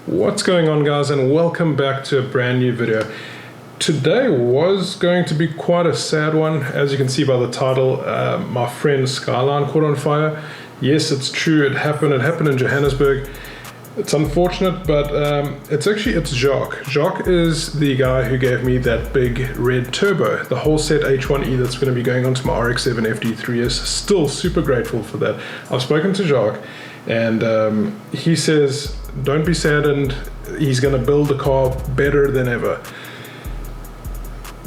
What's going on, guys, and welcome back to a brand new video. Today was going to be quite a sad one. As you can see by the title, my friend's Skyline caught on fire. Yes, it's true, it happened in Johannesburg. It's unfortunate, but it's Jacques. Jacques is the guy who gave me that big red turbo, the whole set H1E that's going to be going onto my RX-7 FD3S. Still super grateful for that. I've spoken to Jacques, and he says, don't be saddened, he's going to build the car better than ever.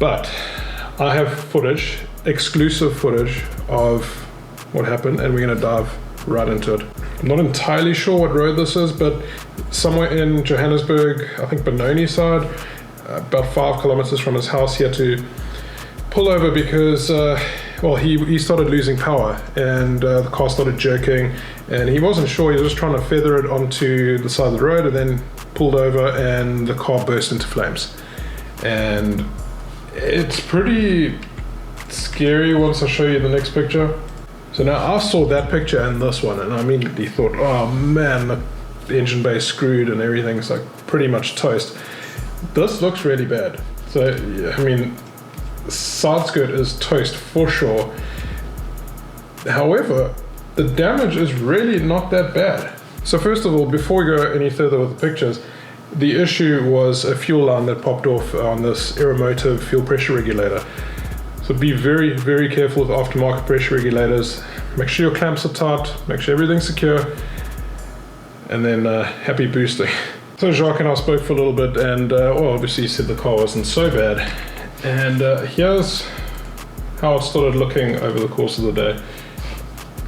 But I have footage, exclusive footage of what happened, and we're going to dive right into it. I'm not entirely sure what road this is, but somewhere in Johannesburg, I think Benoni side, about 5 kilometers from his house, he had to pull over because he started losing power, and the car started jerking, and he wasn't sure. He was just trying to feather it onto the side of the road, and then pulled over, and the car burst into flames. And it's pretty scary once I show you the next picture. So now I saw that picture and this one, and I immediately thought, oh man, the engine bay screwed and everything's like pretty much toast. This looks really bad. So I mean, side skirt is toast for sure. However, the damage is really not that bad. So first of all, before we go any further with the pictures, the issue was a fuel line that popped off on this Aeromotive fuel pressure regulator. So be very, very careful with aftermarket pressure regulators. Make sure your clamps are tight, make sure everything's secure, and then happy boosting. So Jacques and I spoke for a little bit, and obviously he said the car wasn't so bad. And here's how it started looking over the course of the day.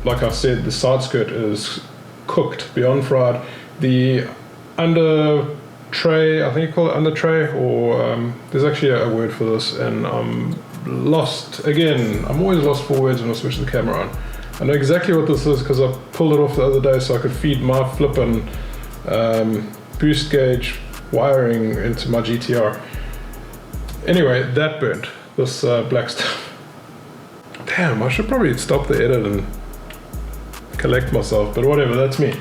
Like I said, the side skirt is cooked beyond fried. The under tray, I think you call it under tray, or there's actually a word for this, and I'm lost again. I'm always lost for words when I switch the camera on. I know exactly what this is because I pulled it off the other day so I could feed my flippin' boost gauge wiring into my GTR. Anyway, that burnt, this black stuff. Damn, I should probably stop the edit and collect myself, but whatever, that's me.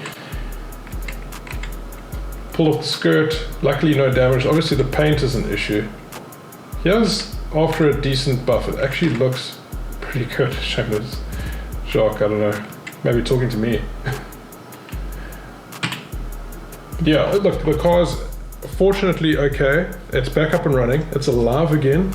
Pull off the skirt, luckily no damage. Obviously the paint is an issue. Here's after a decent buff. It actually looks pretty good. Shame this Jacques, I don't know, maybe talking to me. Yeah, look, the car's fortunately okay. It's back up and running. It's alive again.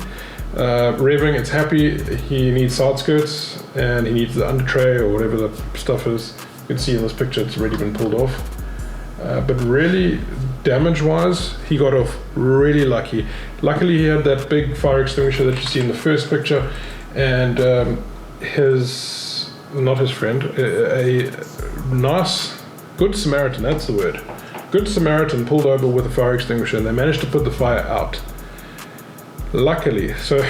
Revving, it's happy. He needs side skirts and he needs the under tray or whatever the stuff is. You can see in this picture it's already been pulled off. But really, damage-wise, he got off really lucky. Luckily, he had that big fire extinguisher that you see in the first picture, and not his friend, a nice, good Samaritan, that's the word. Good Samaritan pulled over with a fire extinguisher, and they managed to put the fire out. Luckily. So,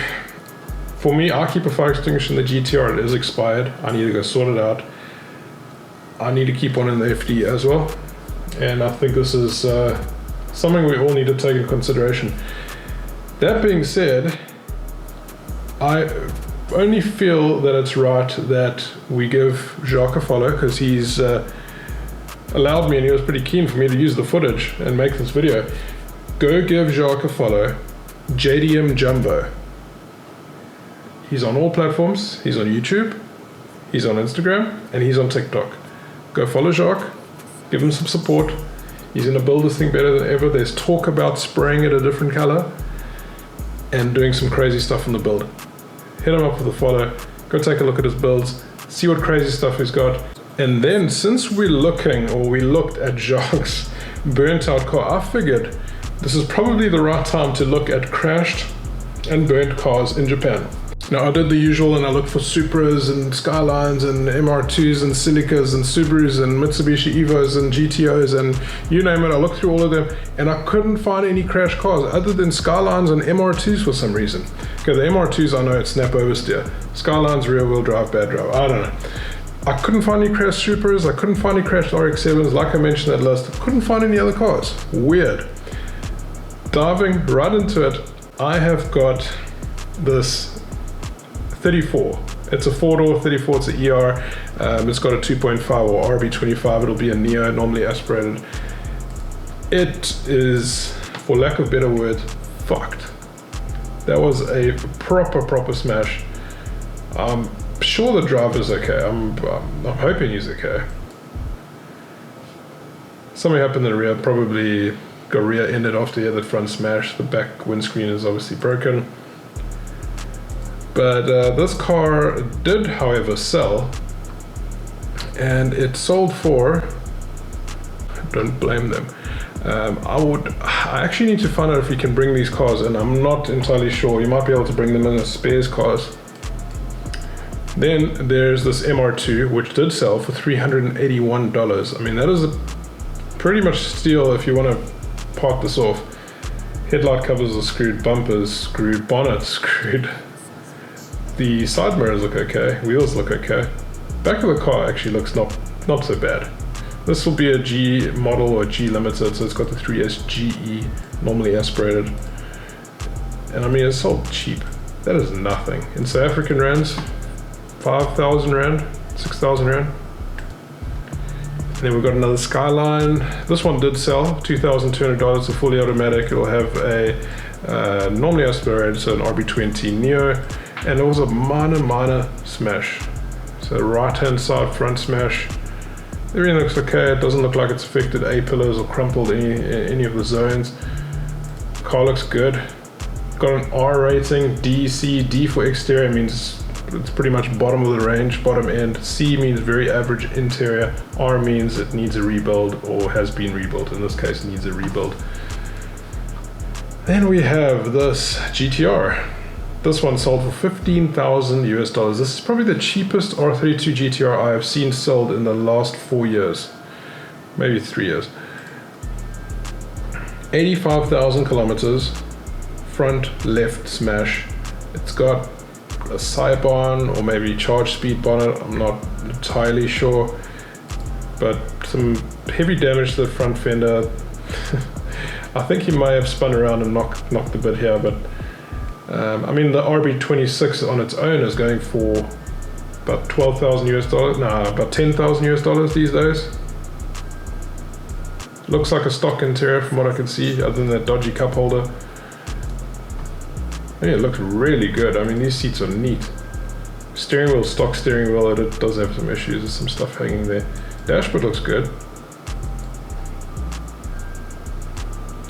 for me, I keep a fire extinguisher in the GTR. It is expired. I need to go sort it out. I need to keep one in the FD as well. And I think this is something we all need to take into consideration. That being said, I only feel that it's right that we give Jacques a follow, because he's allowed me, and he was pretty keen for me to use the footage and make this video. Go give Jacques a follow, JDM Jumbo. He's on all platforms. He's on YouTube, he's on Instagram, and he's on TikTok. Go follow Jacques. Give him some support. He's going to build this thing better than ever. There's talk about spraying it a different color and doing some crazy stuff on the build. Hit him up with a follow. Go take a look at his builds. See what crazy stuff he's got. And then, since we looked at Jacques' burnt out car, I figured this is probably the right time to look at crashed and burnt cars in Japan. Now, I did the usual, and I looked for Supras and Skylines and MR2s and Cilicas and Subarus and Mitsubishi Evos and GTOs and you name it. I looked through all of them, and I couldn't find any crash cars other than Skylines and MR2s for some reason. Okay, the MR2s, I know it's snap oversteer. Skylines, rear wheel drive, bad drive. I don't know. I couldn't find any crashed Supras. I couldn't find any crashed RX-7s. Like I mentioned that list, I couldn't find any other cars. Weird. Diving right into it, I have got this 34. It's a 4-door 34, it's an ER. It's got a 2.5 or RB25, it'll be a Neo, normally aspirated. It is, for lack of better words, fucked. That was a proper smash. I'm sure the driver's okay. I'm hoping he's okay. Something happened in the rear, probably got rear-ended after he had that front smash. The back windscreen is obviously broken. But this car did, however, sell. And it sold for, don't blame them. I actually need to find out if you can bring these cars in. I'm not entirely sure. You might be able to bring them in as spares cars. Then there's this MR2, which did sell for $381. I mean, that is a pretty much steal if you want to part this off. Headlight covers are screwed, bumpers screwed, bonnet screwed. The side mirrors look okay, wheels look okay. Back of the car actually looks not so bad. This will be a G model or G limited, so it's got the 3S GE, normally aspirated. And I mean, it's sold cheap. That is nothing. In South African rands, 5,000 rand, 6,000 rand. And then we've got another Skyline. This one did sell, $2,200, a fully automatic. It'll have a normally aspirated, so an RB20 Neo. And it was a minor smash. So right-hand side front smash. Everything looks okay. It doesn't look like it's affected A-pillars or crumpled any of the zones. Car looks good. Got an R rating, D, C. D for exterior means it's pretty much bottom of the range, bottom end. C means very average interior. R means it needs a rebuild or has been rebuilt. In this case, needs a rebuild. Then we have this GTR. This one sold for $15,000 This is probably the cheapest R32 GTR I have seen sold in the last 4 years, maybe 3 years. 85,000 kilometers, front left smash. It's got a Cybon or maybe charge speed bonnet, I'm not entirely sure, but some heavy damage to the front fender. I think he may have spun around and knocked the bit here, but I mean, the RB26 on its own is going for about $12,000 about $10,000 these days. Looks like a stock interior from what I can see, other than that dodgy cup holder. Yeah, it looks really good. I mean, these seats are neat. Steering wheel, stock steering wheel, it does have some issues. There's some stuff hanging there. Dashboard looks good.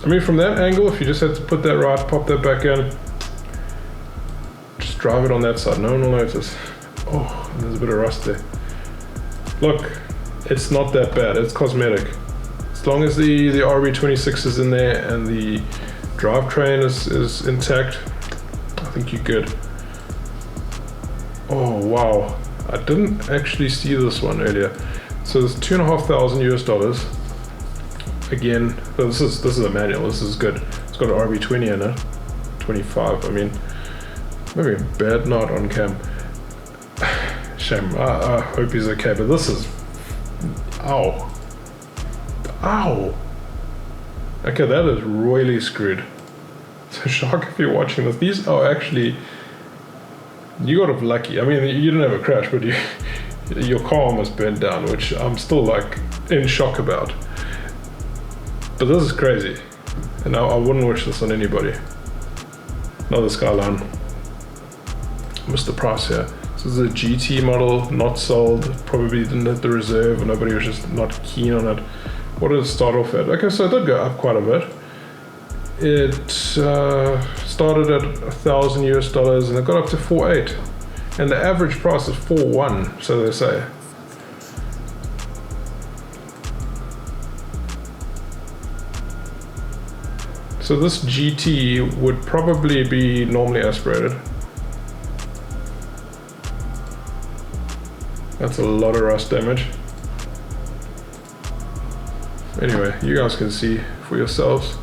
I mean, from that angle, if you just had to put that right, pop that back in, just drive it on that side. No one will notice. Oh, there's a bit of rust there. Look, it's not that bad. It's cosmetic. As long as the RB26 is in there and the drivetrain is intact, I think you're good. Oh wow, I didn't actually see this one earlier. So it's $2,500. Again, this is a manual. This is good. It's got an RB20 in it, 25. I mean, maybe a bad knot on cam. Shame. I hope he's okay. But this is, ow. Okay, that is royally screwed. So Jacques, if you're watching this, these are actually, you got off lucky. I mean, you didn't have a crash, but your car almost burnt down, which I'm still like in shock about. But this is crazy, and I wouldn't wish this on anybody. Another Skyline. Missed the price here. This is a GT model, not sold. Probably didn't hit the reserve, or nobody was just not keen on it. What did it start off at? Okay, so it did go up quite a bit. It started at $1,000 and it got up to 4.8, and the average price is 4.1, so they say. So this GT would probably be normally aspirated. That's a lot of rust damage. Anyway, you guys can see for yourselves.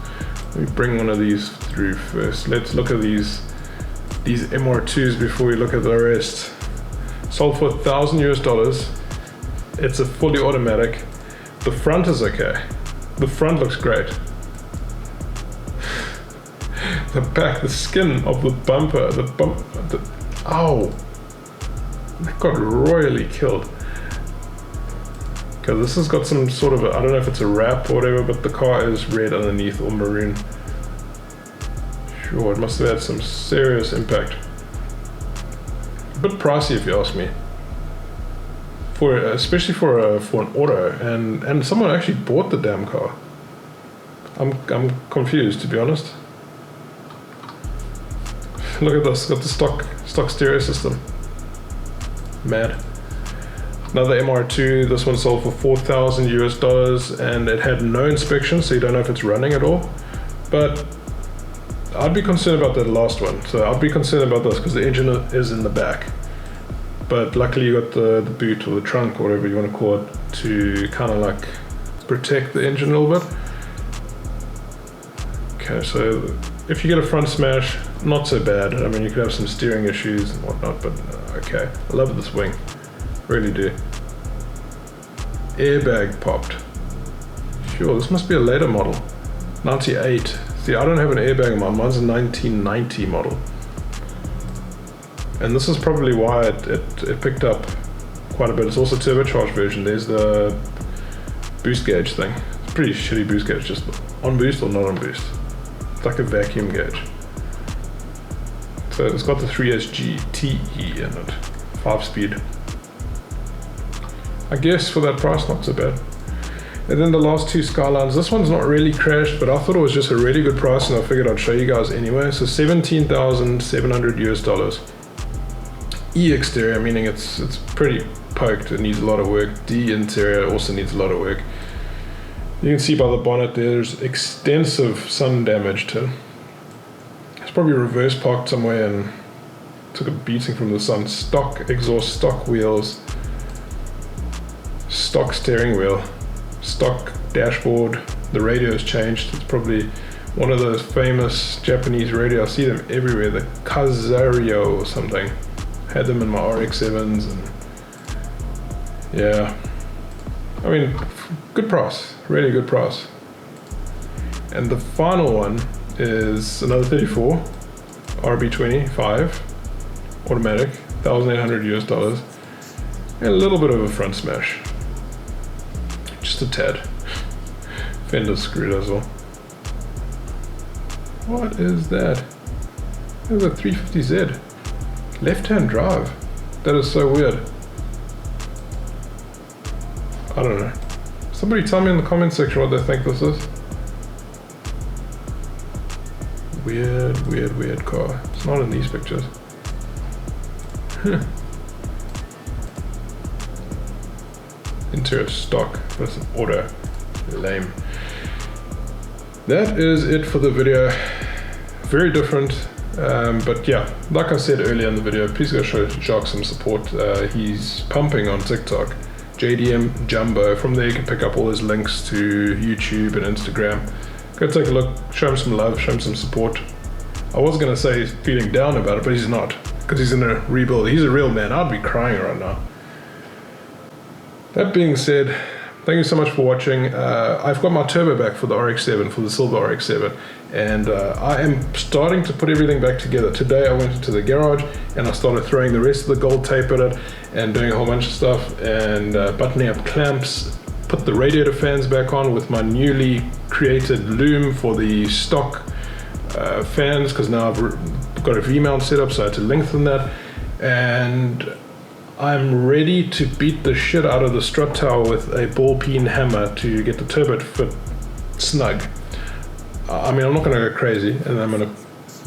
Let me bring one of these through first. Let's look at these MR2s before we look at the rest. Sold for $1,000. It's a fully automatic. The front is okay. The front looks great. The back, the skin of the bumper, ow! That got royally killed. Okay, this has got some sort of I don't know if it's a wrap or whatever, but the car is red underneath or maroon. Sure, it must have had some serious impact. A bit pricey if you ask me. Especially for an auto, and someone actually bought the damn car. I'm confused, to be honest. Look at this, got the stock stereo system. Mad. Another MR2, this one sold for $4,000 and it had no inspection, so you don't know if it's running at all. But I'd be concerned about that last one. So I'd be concerned about this because the engine is in the back. But luckily you got the boot or the trunk or whatever you want to call it to kind of like protect the engine a little bit. Okay, so if you get a front smash, not so bad. I mean, you could have some steering issues and whatnot, but okay. I love this wing, really do. Airbag popped. Sure, this must be a later model. 98. See, I don't have an airbag model. Mine's a 1990 model. And this is probably why it picked up quite a bit. It's also a turbocharged version. There's the boost gauge thing. It's a pretty shitty boost gauge, just on boost or not on boost. It's like a vacuum gauge. So it's got the 3SG TE in it, 5-speed. I guess for that price, not so bad. And then the last two Skylines. This one's not really crashed, but I thought it was just a really good price, and I figured I'd show you guys anyway. So $17,700. E exterior, meaning it's pretty poked. It needs a lot of work. D interior also needs a lot of work. You can see by the bonnet there's extensive sun damage to it. It's probably reverse parked somewhere and took a beating from the sun. Stock exhaust, stock wheels, stock steering wheel, stock dashboard. The radio's changed. It's probably one of those famous Japanese radios. I see them everywhere. The Kazario or something. Had them in my RX-7s and yeah. I mean, good price, really good price. And the final one is another 34 RB25 automatic, $1,800 and a little bit of a front smash, just a tad. Fender screwed as well. What is that? There's a 350Z left-hand drive. That is so weird. I don't know. Somebody tell me in the comment section what they think this is. Weird car. It's not in these pictures. Interior stock, but it's an auto. Lame. That is it for the video. Very different. But yeah, like I said earlier in the video, please go show Jacques some support. He's pumping on TikTok. JDM Jumbo. From there you can pick up all his links to YouTube and Instagram. Go take a look, show him some love, show him some support. I was going to say he's feeling down about it, but he's not, because he's in a rebuild. He's a real man. I'd be crying right now. That being said, thank you so much for watching. I've got my turbo back for the RX-7, for the silver RX-7, and I am starting to put everything back together. Today I went into the garage and I started throwing the rest of the gold tape at it and doing a whole bunch of stuff and buttoning up clamps, put the radiator fans back on with my newly created loom for the stock fans, because now I've got a V-mount set up, so I had to lengthen that, and I'm ready to beat the shit out of the strut tower with a ball peen hammer to get the turbo to fit snug. I mean, I'm not going to go crazy, and I'm going to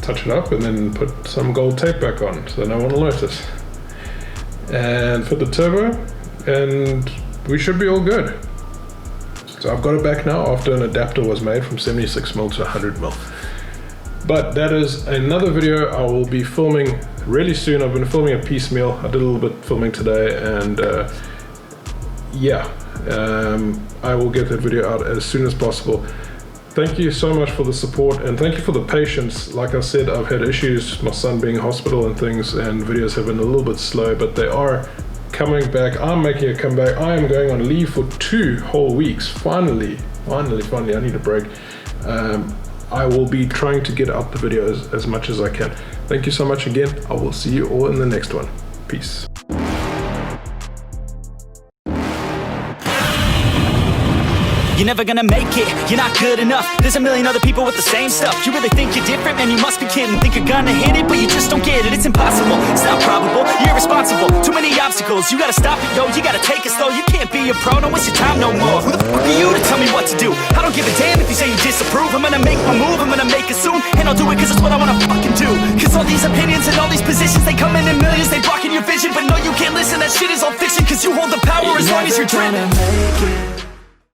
touch it up and then put some gold tape back on so no one will notice. And fit the turbo, and we should be all good. So I've got it back now after an adapter was made from 76mm to 100mm. But that is another video I will be filming really soon. I've been filming a piecemeal. I did a little bit filming today, and I will get that video out as soon as possible. Thank you so much for the support, and thank you for the patience. Like I said, I've had issues, my son being in hospital and things, and videos have been a little bit slow, but they are coming back. I'm making a comeback. I am going on leave for 2 whole weeks. Finally, I need a break. I will be trying to get out the videos as much as I can. Thank you so much again. I will see you all in the next one. Peace. You're never gonna make it, you're not good enough. There's a million other people with the same stuff. You really think you're different? Man, you must be kidding. Think you're gonna hit it, but you just don't get it. It's impossible, it's not probable, you're irresponsible. Too many obstacles, you gotta stop it, yo. You gotta take it slow, you can't be a pro. Don't waste your time no more. Who the fuck are you to tell me what to do? I don't give a damn if you say you disapprove. I'm gonna make my move, I'm gonna make it soon. And I'll do it cause it's what I wanna fucking do. Cause all these opinions and all